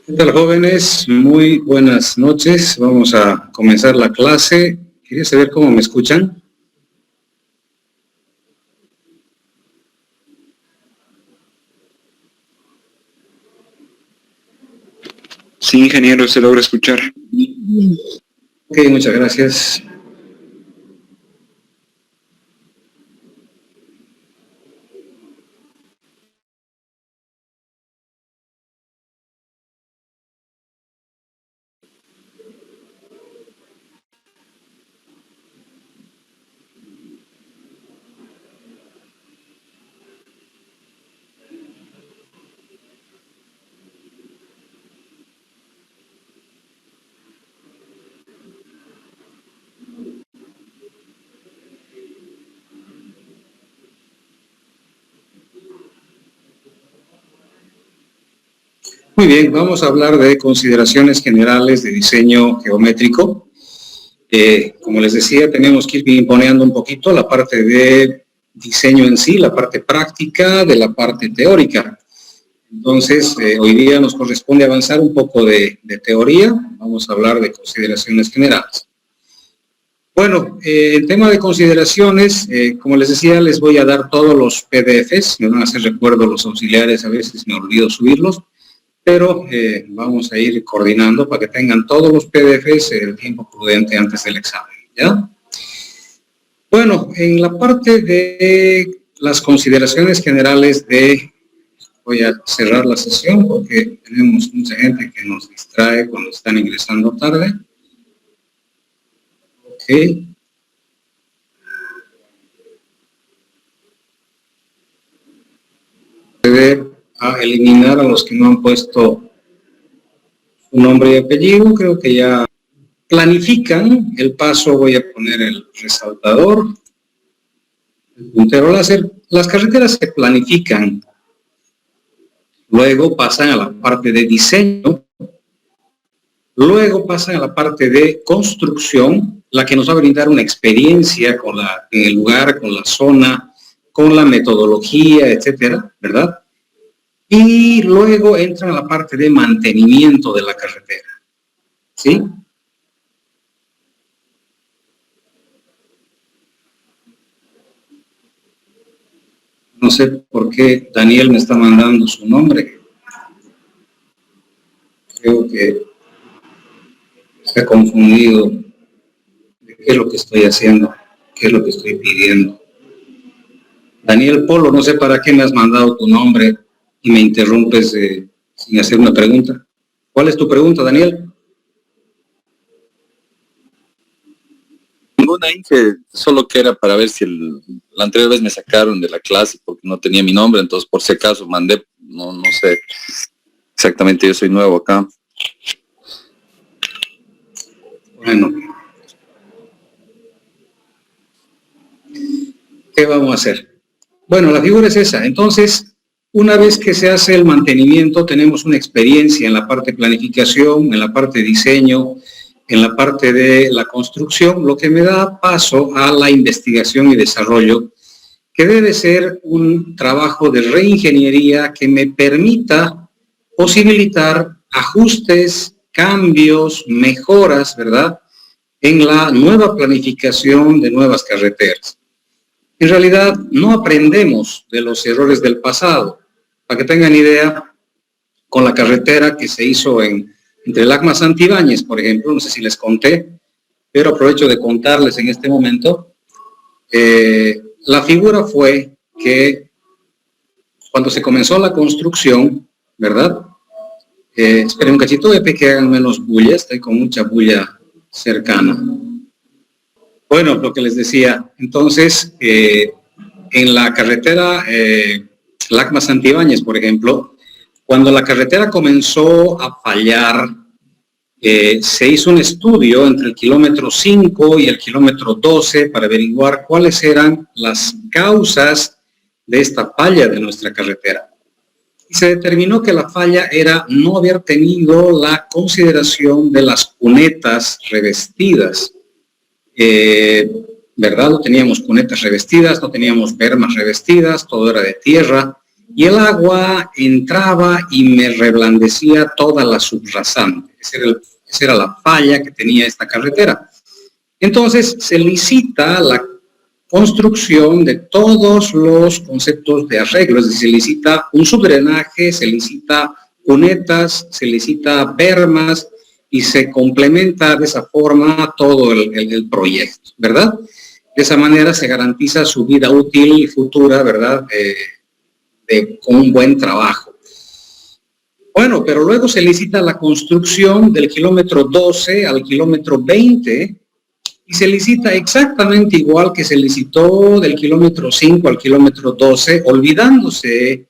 ¿Qué tal, jóvenes? Muy buenas noches. Vamos a comenzar la clase. Quería saber cómo me escuchan. Sí, ingeniero, se logra escuchar. Ok, muchas gracias. Muy bien, vamos a hablar de consideraciones generales de diseño geométrico. Como les decía, tenemos que ir pimponeando un poquito la parte de diseño en sí, la parte práctica de la parte teórica. Entonces, hoy día nos corresponde avanzar un poco de teoría. Vamos a hablar de consideraciones generales. Bueno, el tema de consideraciones, como les decía, les voy a dar todos los PDFs. Me van a hacer recuerdo los auxiliares, a veces me olvido subirlos, pero vamos a ir coordinando para que tengan todos los PDFs el tiempo prudente antes del examen, ¿ya? Bueno, en la parte de las consideraciones generales voy a cerrar la sesión porque tenemos mucha gente que nos distrae cuando están ingresando tarde. Ok. A eliminar a los que no han puesto su nombre y apellido. Creo que ya planifican el paso. Voy a poner el resaltador, el puntero láser. Las carreteras se planifican, luego pasan a la parte de diseño, luego pasan a la parte de construcción, la que nos va a brindar una experiencia en el lugar, con la zona, con la metodología, etcétera, ¿verdad? Y luego entran a la parte de mantenimiento de la carretera, ¿sí? No sé por qué Daniel me está mandando su nombre. Creo que se ha confundido de qué es lo que estoy haciendo, qué es lo que estoy pidiendo. Daniel Polo, no sé para qué me has mandado tu nombre y me interrumpes sin hacer una pregunta. ¿Cuál es tu pregunta, Daniel? Ninguna, Inge, solo que era para ver si la anterior vez me sacaron de la clase porque no tenía mi nombre, entonces por si acaso mandé, no sé exactamente, yo soy nuevo acá. Bueno, ¿qué vamos a hacer? Bueno, la figura es esa. Entonces, una vez que se hace el mantenimiento, tenemos una experiencia en la parte de planificación, en la parte de diseño, en la parte de la construcción, lo que me da paso a la investigación y desarrollo, que debe ser un trabajo de reingeniería que me permita posibilitar ajustes, cambios, mejoras, ¿verdad?, en la nueva planificación de nuevas carreteras. En realidad, no aprendemos de los errores del pasado. Para que tengan idea, con la carretera que se hizo entre Lacma Santibáñez, por ejemplo, no sé si les conté, pero aprovecho de contarles en este momento. La figura fue que cuando se comenzó la construcción, ¿verdad? Esperen un cachito, voy a que hagan menos bulla, estoy con mucha bulla cercana. Bueno, lo que les decía, entonces, en la carretera Lacma Santibáñez, por ejemplo, cuando la carretera comenzó a fallar, se hizo un estudio entre el kilómetro 5 y el kilómetro 12 para averiguar cuáles eran las causas de esta falla de nuestra carretera. Y se determinó que la falla era no haber tenido la consideración de las cunetas revestidas. ¿Verdad? No teníamos cunetas revestidas, no teníamos bermas revestidas, todo era de tierra. y el agua entraba y me reblandecía toda la subrasante. Esa era la falla que tenía esta carretera. Entonces se licita la construcción de todos los conceptos de arreglo, es decir, se licita un subdrenaje, se licita cunetas, se licita bermas y se complementa de esa forma todo el proyecto, ¿verdad? De esa manera se garantiza su vida útil y futura, ¿verdad? Con un buen trabajo. Bueno, pero luego se licita la construcción del kilómetro 12 al kilómetro 20 y se licita exactamente igual que se licitó del kilómetro 5 al kilómetro 12, olvidándose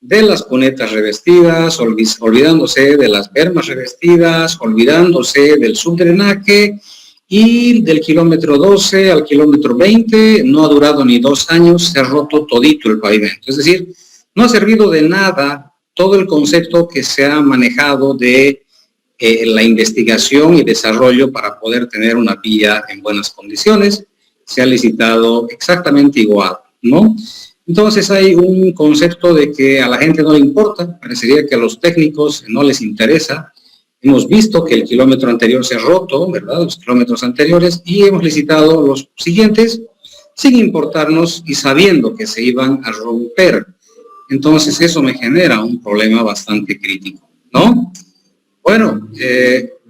de las cunetas revestidas, olvidándose de las bermas revestidas, olvidándose del subdrenaje, y del kilómetro 12 al kilómetro 20 no ha durado ni 2 años, se ha roto todito el pavimento. Es decir, no ha servido de nada todo el concepto que se ha manejado de la investigación y desarrollo para poder tener una vía en buenas condiciones. Se ha licitado exactamente igual, ¿no? Entonces hay un concepto de que a la gente no le importa, parecería que a los técnicos no les interesa. Hemos visto que el kilómetro anterior se ha roto, ¿verdad? Los kilómetros anteriores, y hemos licitado los siguientes sin importarnos y sabiendo que se iban a romper. Entonces eso me genera un problema bastante crítico, ¿no? Bueno,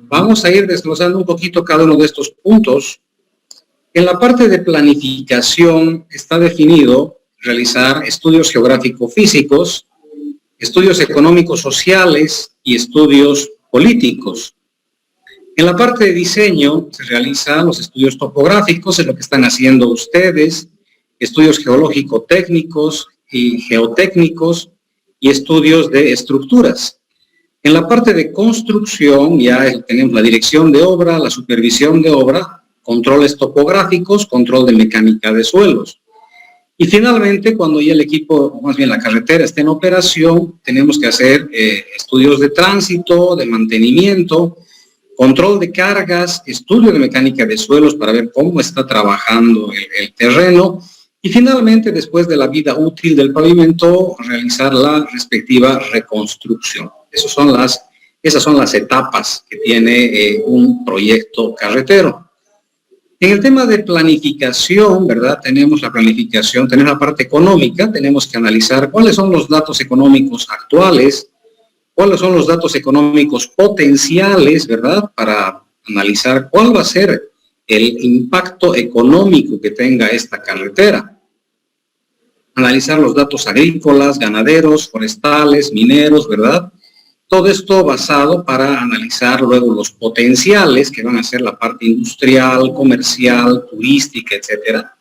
vamos a ir desglosando un poquito cada uno de estos puntos. En la parte de planificación está definido realizar estudios geográfico-físicos, estudios económicos sociales y estudios políticos. En la parte de diseño se realizan los estudios topográficos, es lo que están haciendo ustedes, estudios geológico-técnicos y geotécnicos y estudios de estructuras. En la parte de construcción ya tenemos la dirección de obra, la supervisión de obra, controles topográficos, control de mecánica de suelos. Y finalmente, cuando ya el equipo, más bien la carretera, esté en operación, tenemos que hacer estudios de tránsito, de mantenimiento, control de cargas, estudio de mecánica de suelos para ver cómo está trabajando el terreno. Y finalmente, después de la vida útil del pavimento, realizar la respectiva reconstrucción. Esas son las etapas que tiene un proyecto carretero. En el tema de planificación, ¿verdad? Tenemos la planificación, tenemos la parte económica, tenemos que analizar cuáles son los datos económicos actuales, cuáles son los datos económicos potenciales, ¿verdad? Para analizar cuál va a ser el impacto económico que tenga esta carretera. Analizar los datos agrícolas, ganaderos, forestales, mineros, ¿verdad? Todo esto basado para analizar luego los potenciales que van a ser la parte industrial, comercial, turística, etcétera.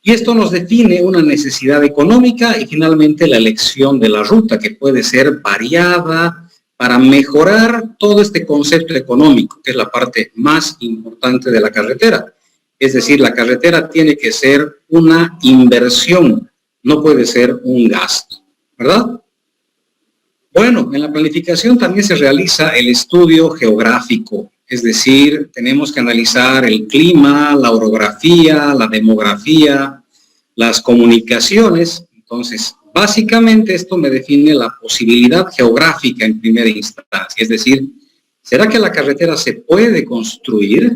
Y esto nos define una necesidad económica y finalmente la elección de la ruta que puede ser variada para mejorar todo este concepto económico, que es la parte más importante de la carretera. Es decir, la carretera tiene que ser una inversión, no puede ser un gasto, ¿verdad? Bueno, en la planificación también se realiza el estudio geográfico, es decir, tenemos que analizar el clima, la orografía, la demografía, las comunicaciones. Entonces, básicamente esto me define la posibilidad geográfica en primera instancia, es decir, ¿será que la carretera se puede construir?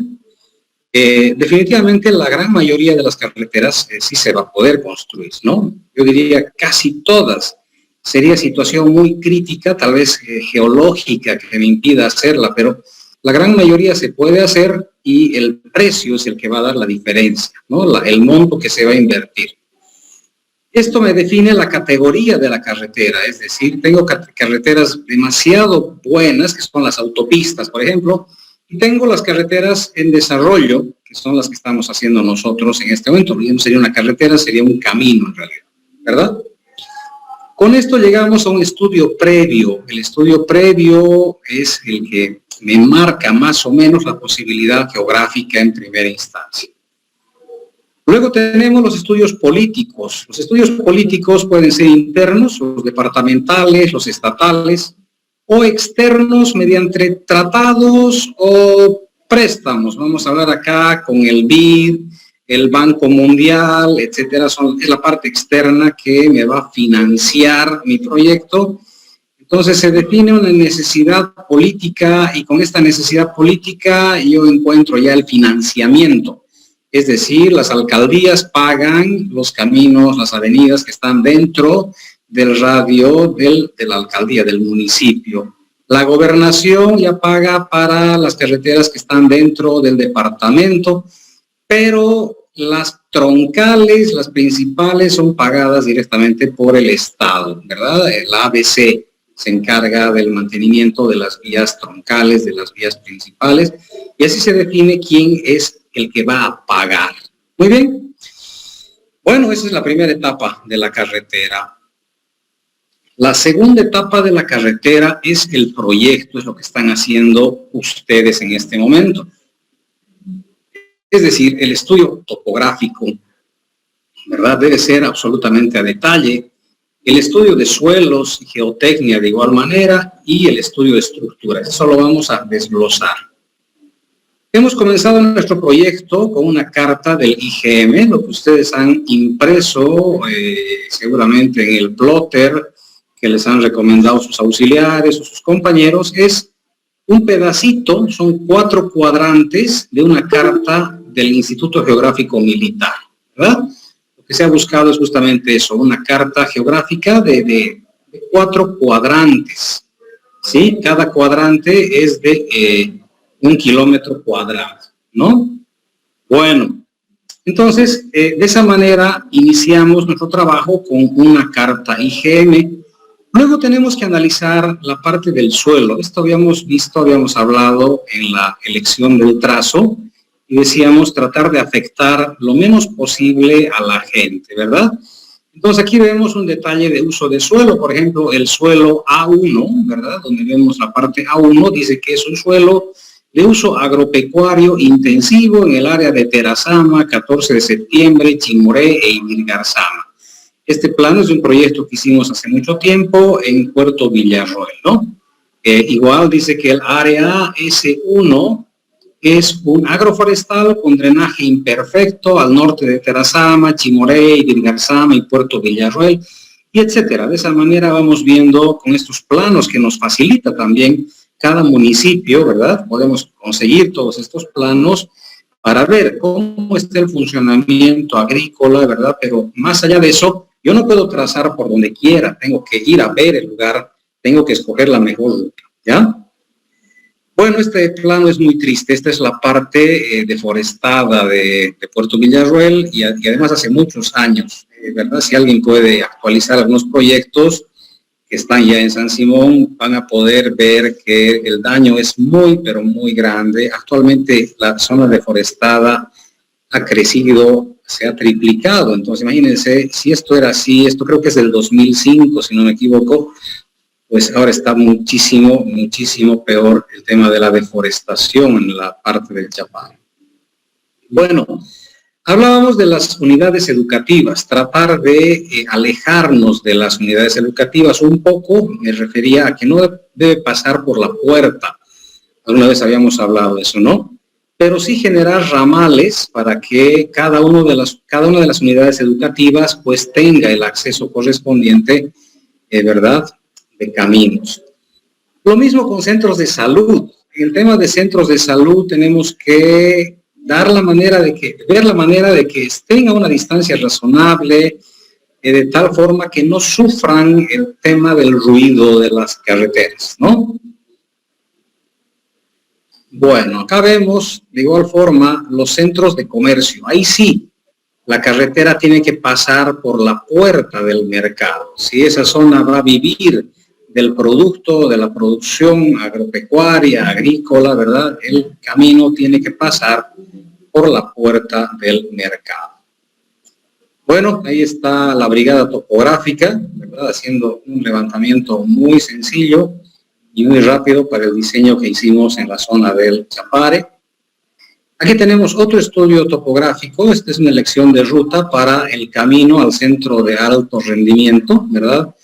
Definitivamente la gran mayoría de las carreteras sí se va a poder construir, ¿no? Yo diría casi todas. Sería situación muy crítica, tal vez geológica, que me impida hacerla, pero la gran mayoría se puede hacer y el precio es el que va a dar la diferencia, ¿no? El monto que se va a invertir. Esto me define la categoría de la carretera, es decir, tengo carreteras demasiado buenas, que son las autopistas, por ejemplo, y tengo las carreteras en desarrollo, que son las que estamos haciendo nosotros en este momento. No sería una carretera, sería un camino en realidad, ¿verdad? Con esto llegamos a un estudio previo. El estudio previo es el que me marca más o menos la posibilidad geográfica en primera instancia. Luego tenemos los estudios políticos. Los estudios políticos pueden ser internos, los departamentales, los estatales, o externos mediante tratados o préstamos. Vamos a hablar acá con el BID, el Banco Mundial, etcétera, es la parte externa que me va a financiar mi proyecto. Entonces se define una necesidad política y con esta necesidad política yo encuentro ya el financiamiento. Es decir, las alcaldías pagan los caminos, las avenidas que están dentro del radio de la alcaldía, del municipio. La gobernación ya paga para las carreteras que están dentro del departamento, pero las troncales, las principales, son pagadas directamente por el Estado, ¿verdad? La ABC se encarga del mantenimiento de las vías troncales, de las vías principales, y así se define quién es el que va a pagar. Muy bien. Bueno, esa es la primera etapa de la carretera. La segunda etapa de la carretera es el proyecto, es lo que están haciendo ustedes en este momento. Es decir, el estudio topográfico, ¿verdad? Debe ser absolutamente a detalle. El estudio de suelos y geotecnia de igual manera y el estudio de estructuras. Eso lo vamos a desglosar. Hemos comenzado nuestro proyecto con una carta del IGM, lo que ustedes han impreso seguramente en el plotter que les han recomendado sus auxiliares o sus compañeros. Es un pedacito, son 4 cuadrantes de una carta del Instituto Geográfico Militar, ¿verdad? Lo que se ha buscado es justamente eso, una carta geográfica de 4 cuadrantes, ¿sí? Cada cuadrante es de 1 kilómetro cuadrado, ¿no? Bueno, entonces, de esa manera iniciamos nuestro trabajo con una carta IGM. Luego tenemos que analizar la parte del suelo. Esto habíamos visto, habíamos hablado en la elección del trazo, y decíamos tratar de afectar lo menos posible a la gente, ¿verdad? Entonces aquí vemos un detalle de uso de suelo, por ejemplo, el suelo A1, ¿verdad? Donde vemos la parte A1, dice que es un suelo de uso agropecuario intensivo en el área de Terazama, 14 de septiembre, Chimoré e Imirgarzama. Este plano es un proyecto que hicimos hace mucho tiempo en Puerto Villarroel, ¿no? Igual dice que el área S1 es un agroforestal con drenaje imperfecto al norte de Terazama, Chimoré, Imirgarzama y Puerto Villarroel, y etcétera. De esa manera vamos viendo con estos planos que nos facilita también cada municipio, ¿verdad? Podemos conseguir todos estos planos para ver cómo está el funcionamiento agrícola, ¿verdad? Pero más allá de eso, yo no puedo trazar por donde quiera, tengo que ir a ver el lugar, tengo que escoger la mejor ruta, ¿ya? Bueno, este plano es muy triste, esta es la parte deforestada de Puerto Villarroel y además hace muchos años, ¿verdad? Si alguien puede actualizar algunos proyectos que están ya en San Simón, van a poder ver que el daño es muy, pero muy grande. Actualmente la zona deforestada ha crecido, se ha triplicado. Entonces, imagínense, si esto era así, esto creo que es del 2005, si no me equivoco, pues ahora está muchísimo, muchísimo peor el tema de la deforestación en la parte del Chapare. Bueno, hablábamos de las unidades educativas, tratar de alejarnos de las unidades educativas un poco, me refería a que no debe pasar por la puerta. Alguna vez habíamos hablado de eso, ¿no? Pero sí generar ramales para que cada una de las unidades educativas pues tenga el acceso correspondiente, ¿verdad?, de caminos. Lo mismo con centros de salud. En el tema de centros de salud tenemos que ver la manera de que estén a una distancia razonable, de tal forma que no sufran el tema del ruido de las carreteras, ¿no? Bueno, acá vemos de igual forma los centros de comercio. Ahí sí, la carretera tiene que pasar por la puerta del mercado. Si esa zona va a vivir del producto, de la producción agropecuaria, agrícola, ¿verdad? El camino tiene que pasar por la puerta del mercado. Bueno, ahí está la brigada topográfica, ¿verdad? Haciendo un levantamiento muy sencillo y muy rápido para el diseño que hicimos en la zona del Chapare. Aquí tenemos otro estudio topográfico. Esta es una elección de ruta para el camino al centro de alto rendimiento, ¿verdad?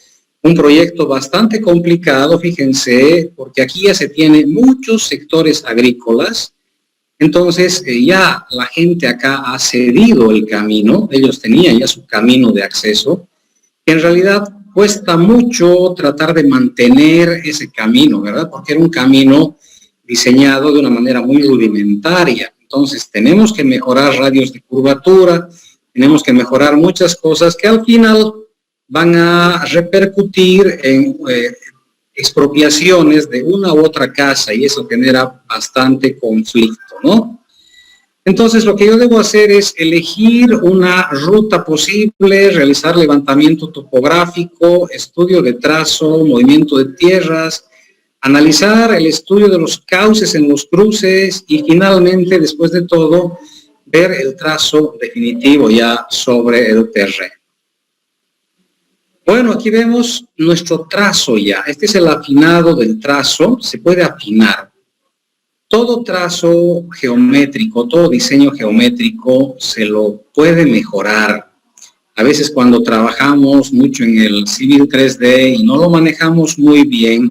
Un proyecto bastante complicado, fíjense, porque aquí ya se tienen muchos sectores agrícolas Entonces, ya la gente acá ha cedido el camino, ellos tenían ya su camino de acceso, que en realidad cuesta mucho tratar de mantener ese camino, ¿verdad? Porque era un camino diseñado de una manera muy rudimentaria. Entonces, tenemos que mejorar radios de curvatura, tenemos que mejorar muchas cosas que al final van a repercutir en expropiaciones de una u otra casa y eso genera bastante conflicto, ¿no? Entonces, lo que yo debo hacer es elegir una ruta posible, realizar levantamiento topográfico, estudio de trazo, movimiento de tierras, analizar el estudio de los cauces en los cruces y finalmente, después de todo, ver el trazo definitivo ya sobre el terreno. Bueno, aquí vemos nuestro trazo ya. Este es el afinado del trazo, se puede afinar. Todo trazo geométrico, todo diseño geométrico se lo puede mejorar. A veces cuando trabajamos mucho en el Civil 3D y no lo manejamos muy bien,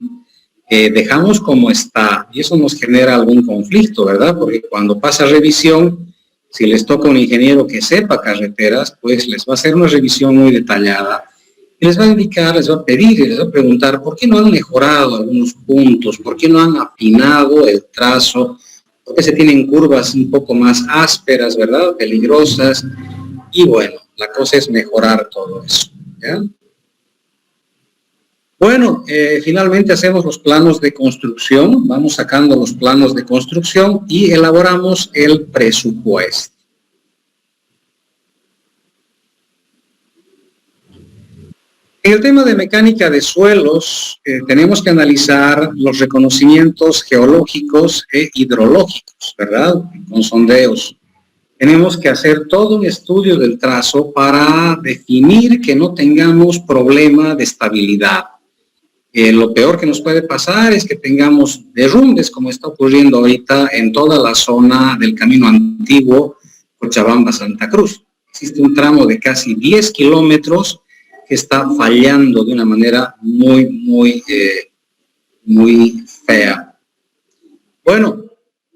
dejamos como está y eso nos genera algún conflicto, ¿verdad? Porque cuando pasa revisión, si les toca un ingeniero que sepa carreteras, pues les va a hacer una revisión muy detallada. Y les va a indicar, les va a pedir y les va a preguntar por qué no han mejorado algunos puntos, por qué no han afinado el trazo, por qué se tienen curvas un poco más ásperas, ¿verdad? Peligrosas. Y bueno, la cosa es mejorar todo eso, ¿ya? Bueno, finalmente hacemos los planos de construcción, vamos sacando los planos de construcción y elaboramos el presupuesto. En el tema de mecánica de suelos, tenemos que analizar los reconocimientos geológicos e hidrológicos, ¿verdad? Con sondeos. Tenemos que hacer todo un estudio del trazo para definir que no tengamos problema de estabilidad. Lo peor que nos puede pasar es que tengamos derrumbes, como está ocurriendo ahorita en toda la zona del camino antiguo Cochabamba-Santa Cruz. Existe un tramo de casi 10 kilómetros que está fallando de una manera muy fea. Bueno,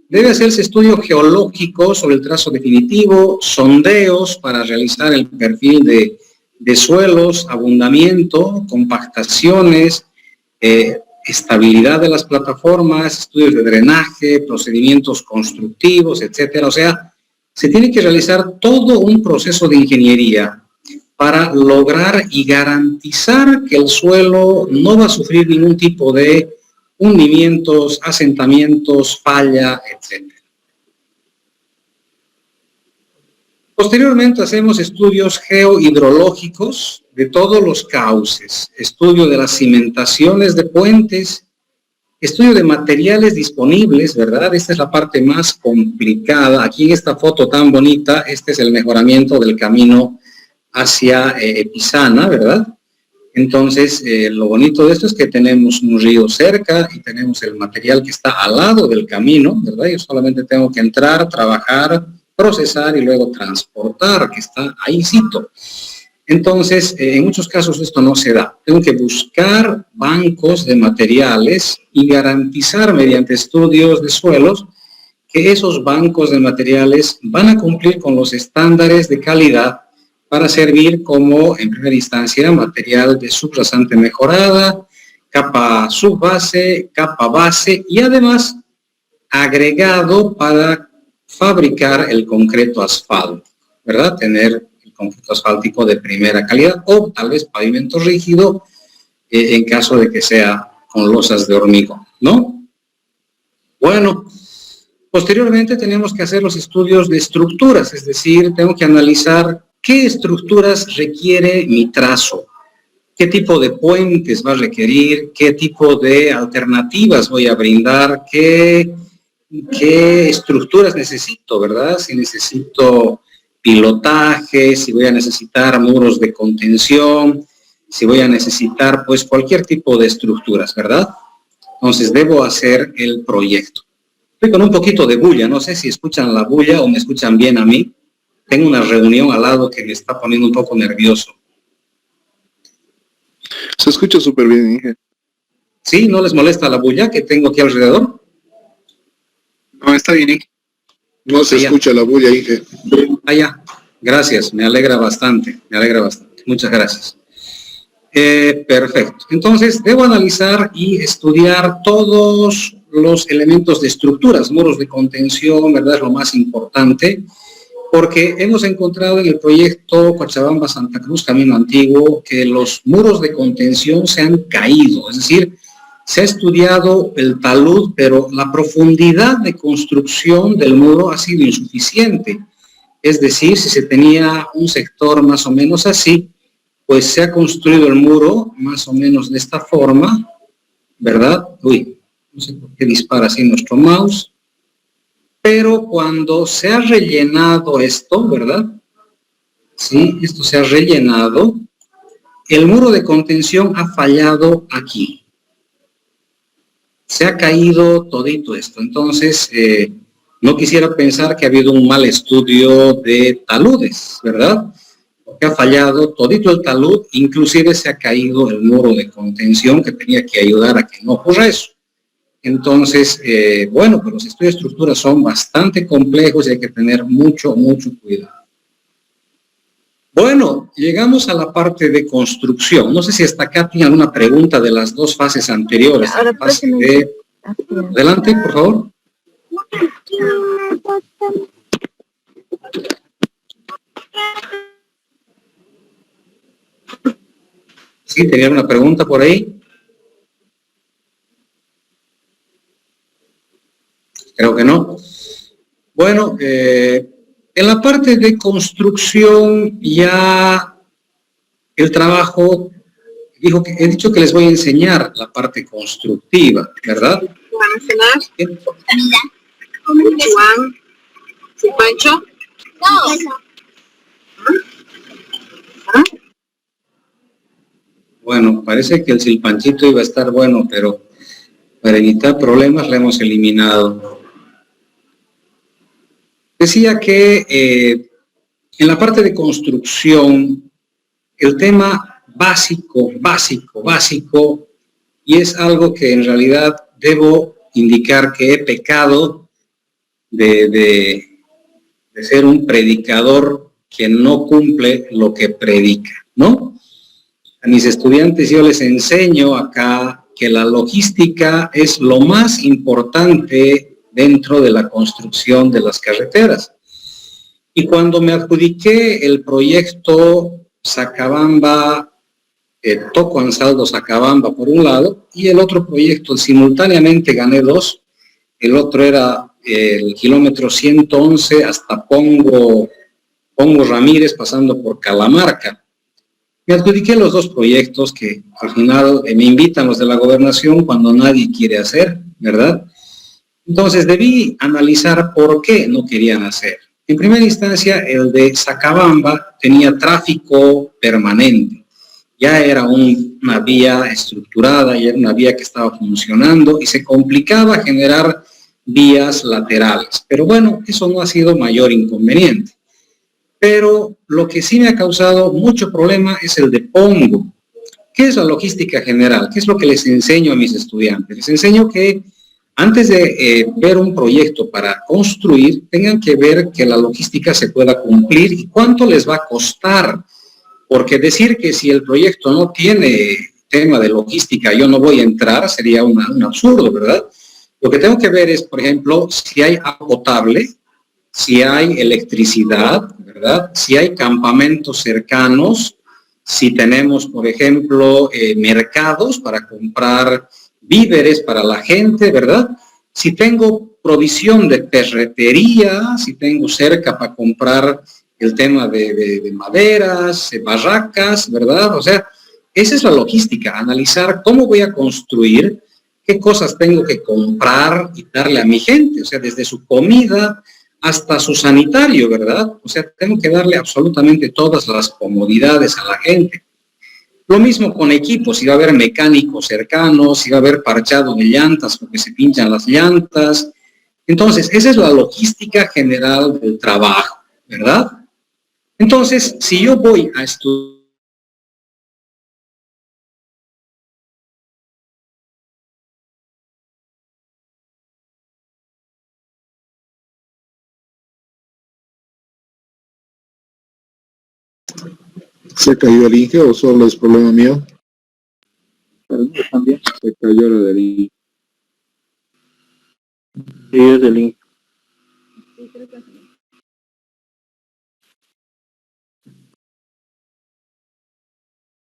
debe hacerse estudio geológico sobre el trazo definitivo, sondeos para realizar el perfil de suelos, abundamiento, compactaciones, estabilidad de las plataformas, estudios de drenaje, procedimientos constructivos, etcétera. O sea, se tiene que realizar todo un proceso de ingeniería para lograr y garantizar que el suelo no va a sufrir ningún tipo de hundimientos, asentamientos, falla, etc. Posteriormente hacemos estudios geohidrológicos de todos los cauces, estudio de las cimentaciones de puentes, estudio de materiales disponibles, ¿verdad? Esta es la parte más complicada. Aquí en esta foto tan bonita, este es el mejoramiento del camino hacia Epizana, ¿verdad? Entonces, lo bonito de esto es que tenemos un río cerca y tenemos el material que está al lado del camino, ¿verdad? Yo solamente tengo que entrar, trabajar, procesar y luego transportar, que está ahícito. Entonces, en muchos casos esto no se da. Tengo que buscar bancos de materiales y garantizar mediante estudios de suelos que esos bancos de materiales van a cumplir con los estándares de calidad para servir como, en primera instancia, material de subrasante mejorada, capa subbase, capa base y además agregado para fabricar el concreto asfáltico, ¿verdad? Tener el concreto asfáltico de primera calidad o tal vez pavimento rígido en caso de que sea con losas de hormigón, ¿no? Bueno, posteriormente tenemos que hacer los estudios de estructuras, es decir, tengo que analizar qué estructuras requiere mi trazo, qué tipo de puentes va a requerir, qué tipo de alternativas voy a brindar, qué estructuras necesito, ¿verdad? Si necesito pilotaje, si voy a necesitar muros de contención, si voy a necesitar pues cualquier tipo de estructuras, ¿verdad? Entonces debo hacer el proyecto. Estoy con un poquito de bulla, no sé si escuchan la bulla o me escuchan bien a mí. Tengo una reunión al lado que me está poniendo un poco nervioso. Se escucha súper bien, Inge. ¿Sí? ¿No les molesta la bulla que tengo aquí alrededor? No, está bien, Inge. No se Allá. escucha la bulla, Inge. Ya. Gracias, me alegra bastante, Muchas gracias. Perfecto. Entonces, debo analizar y estudiar todos los elementos de estructuras, muros de contención, ¿verdad? Es lo más importante, porque hemos encontrado en el proyecto Cochabamba-Santa Cruz, Camino Antiguo, que los muros de contención se han caído, es decir, se ha estudiado el talud, pero la profundidad de construcción del muro ha sido insuficiente. Es decir, si se tenía un sector más o menos así, pues se ha construido el muro más o menos de esta forma, ¿verdad? Uy, no sé por qué dispara así nuestro mouse. Pero cuando se ha rellenado esto, ¿verdad? Sí, esto se ha rellenado. El muro de contención ha fallado aquí. Se ha caído todito esto. Entonces, no quisiera pensar que ha habido un mal estudio de taludes, ¿verdad? Porque ha fallado todito el talud, inclusive se ha caído el muro de contención que tenía que ayudar a que no ocurra eso. Entonces, bueno, pues los estudios de estructura son bastante complejos y hay que tener mucho cuidado. Bueno, llegamos a la parte de construcción. No sé si hasta acá tienen alguna pregunta de las dos fases anteriores. Ahora, Adelante, por favor. Sí, tenía una pregunta por ahí. Creo que no. Bueno, en la parte de construcción ya el trabajo, he dicho que les voy a enseñar la parte constructiva, ¿verdad? ¿Van a cenar? Bien. Juan, Pancho. Bueno, parece que el silpanchito iba a estar bueno, pero para evitar problemas la hemos eliminado. Decía que en la parte de construcción, el tema básico, y es algo que en realidad debo indicar que he pecado de ser un predicador que no cumple lo que predica, ¿no? A mis estudiantes yo les enseño acá que la logística es lo más importante dentro de la construcción de las carreteras. Y cuando me adjudiqué el proyecto Sacabamba, Toco Ansaldo Sacabamba por un lado, y el otro proyecto simultáneamente gané dos. El otro era el kilómetro 111 hasta Pongo Ramírez, pasando por Calamarca. Me adjudiqué los dos proyectos que al final me invitan los de la gobernación cuando nadie quiere hacer, ¿verdad? Entonces debí analizar por qué no querían hacer. En primera instancia, el de Sacabamba tenía tráfico permanente. Ya era una vía estructurada, ya era una vía que estaba funcionando y se complicaba generar vías laterales. Pero bueno, eso no ha sido mayor inconveniente. Pero lo que sí me ha causado mucho problema es el de Pongo. ¿Qué es la logística general? ¿Qué es lo que les enseño a mis estudiantes? Les enseño que antes de ver un proyecto para construir, tengan que ver que la logística se pueda cumplir y cuánto les va a costar. Porque decir que si el proyecto no tiene tema de logística, yo no voy a entrar, sería un absurdo, ¿verdad? Lo que tengo que ver es, por ejemplo, si hay agua potable, si hay electricidad, ¿verdad? Si hay campamentos cercanos, si tenemos, por ejemplo, mercados para comprar víveres para la gente, ¿verdad? Si tengo provisión de ferretería, si tengo cerca para comprar el tema de maderas, barracas, ¿verdad? O sea, esa es la logística, analizar cómo voy a construir, qué cosas tengo que comprar y darle a mi gente, o sea, desde su comida hasta su sanitario, ¿verdad? O sea, tengo que darle absolutamente todas las comodidades a la gente. Lo mismo con equipos, si va a haber mecánicos cercanos, si va a haber parchado de llantas porque se pinchan las llantas. Entonces, esa es la logística general del trabajo, ¿verdad? Entonces, si yo voy a estudiar ¿Se cayó el Inge o solo es problema mío? También. Se cayó lo del Inge. Sí, es del Inge.